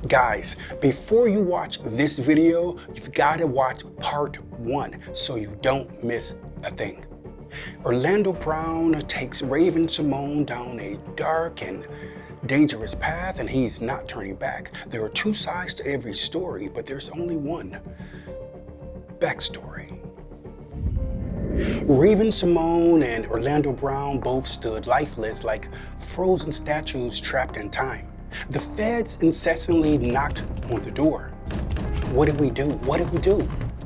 Guys, before you watch this video, you've got to watch part 1 so you don't miss a thing. Orlando Brown takes Raven Symone down a dark and dangerous path, and he's not turning back. There are 2 sides to every story, but there's only one backstory. Raven Symone and Orlando Brown both stood lifeless like frozen statues trapped in time. The feds incessantly knocked on the door. What did we do? What did we do?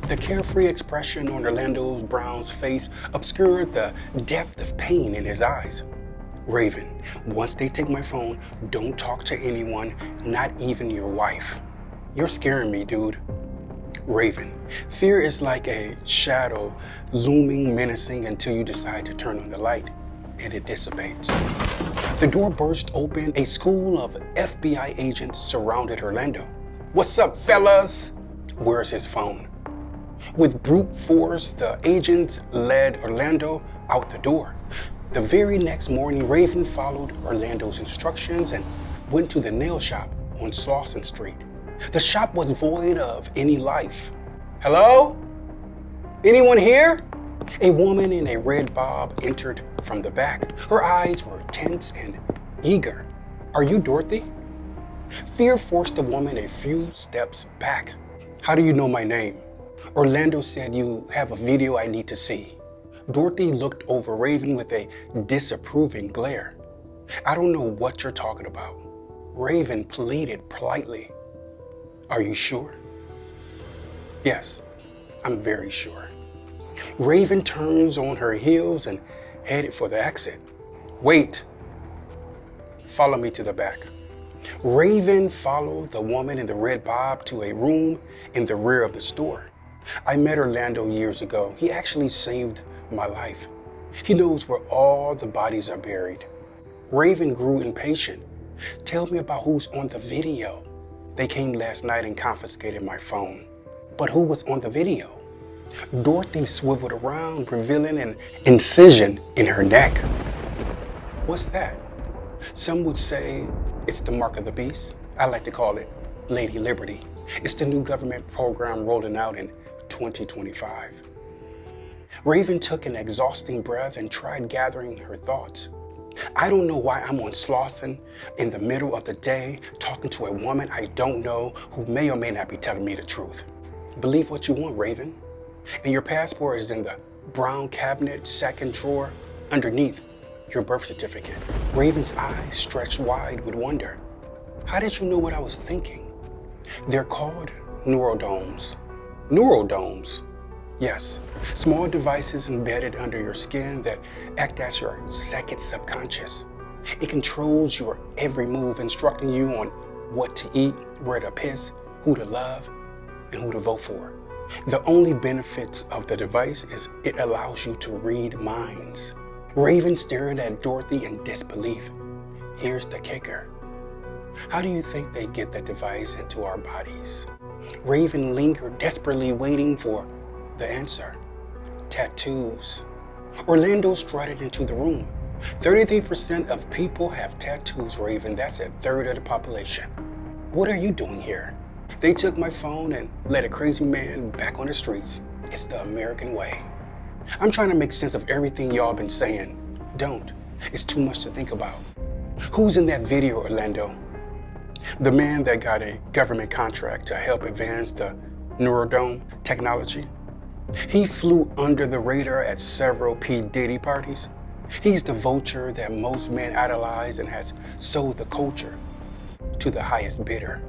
The carefree expression on Orlando Brown's face obscured the depth of pain in his eyes. Raven, once they take my phone, don't talk to anyone, not even your wife. You're scaring me, dude. Raven, fear is like a shadow looming menacing until you decide to turn on the light and it dissipates. The door burst open. A school of FBI agents surrounded Orlando. What's up, fellas? Where's his phone? With brute force, the agents led Orlando out the door. The very next morning, Raven followed Orlando's instructions and went to the nail shop on Slauson Street. The shop was void of any life. Hello? Anyone here? A woman in a red bob entered from the back. Her eyes were tense and eager. Are you Dorothy? Fear forced the woman a few steps back. How do you know my name? Orlando said you have a video I need to see. Dorothy looked over Raven with a disapproving glare. I don't know what you're talking about. Raven pleaded politely. Are you sure? Yes, I'm very sure. Raven turns on her heels and headed for the exit. Wait. Follow me to the back. Raven followed the woman in the red bob to a room in the rear of the store. I met Orlando years ago. He actually saved my life. He knows where all the bodies are buried. Raven grew impatient. Tell me about who's on the video. They came last night and confiscated my phone. But who was on the video? Dorothy swiveled around, revealing an incision in her neck. What's that? Some would say it's the mark of the beast. I like to call it Lady Liberty. It's the new government program rolling out in 2025. Raven took an exhausting breath and tried gathering her thoughts. I don't know why I'm on Slauson in the middle of the day talking to a woman I don't know who may or may not be telling me the truth. Believe what you want, Raven. And your passport is in the brown cabinet, second drawer, underneath your birth certificate. Raven's eyes stretched wide with wonder. How did you know what I was thinking? They're called neurodomes. Neurodomes? Yes, small devices embedded under your skin that act as your second subconscious. It controls your every move, instructing you on what to eat, where to piss, who to love, and who to vote for. The only benefits of the device is it allows you to read minds. Raven stared at Dorothy in disbelief. Here's the kicker. How do you think they get the device into our bodies? Raven lingered, desperately waiting for the answer. Tattoos. Orlando strutted into the room. 33% of people have tattoos, Raven. That's a third of the population. What are you doing here? They took my phone and let a crazy man back on the streets. It's the American way. I'm trying to make sense of everything y'all been saying. Don't. It's too much to think about. Who's in that video, Orlando? The man that got a government contract to help advance the neurodome technology. He flew under the radar at several P. Diddy parties. He's the vulture that most men idolize and has sold the culture to the highest bidder.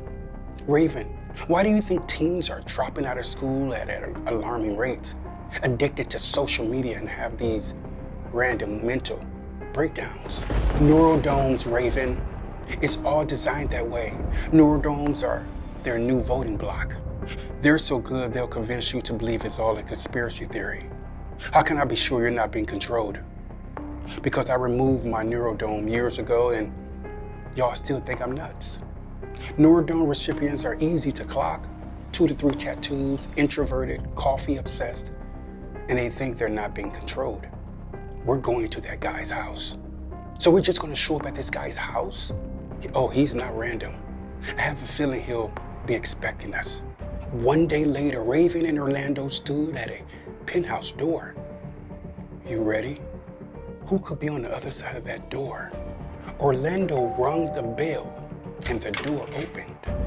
Raven, why do you think teens are dropping out of school at alarming rates, addicted to social media and have these random mental breakdowns? Neurodomes, Raven. It's all designed that way. Neurodomes are their new voting bloc. They're so good they'll convince you to believe it's all a conspiracy theory. How can I be sure you're not being controlled? Because I removed my neurodome years ago and y'all still think I'm nuts. Neurodome recipients are easy to clock, 2 to 3 tattoos, introverted, coffee obsessed, and they think they're not being controlled. We're going to that guy's house. So we're just gonna show up at this guy's house? Oh, he's not random. I have a feeling he'll be expecting us. One day later, Raven and Orlando stood at a penthouse door. You ready? Who could be on the other side of that door? Orlando rung the bell and the door opened.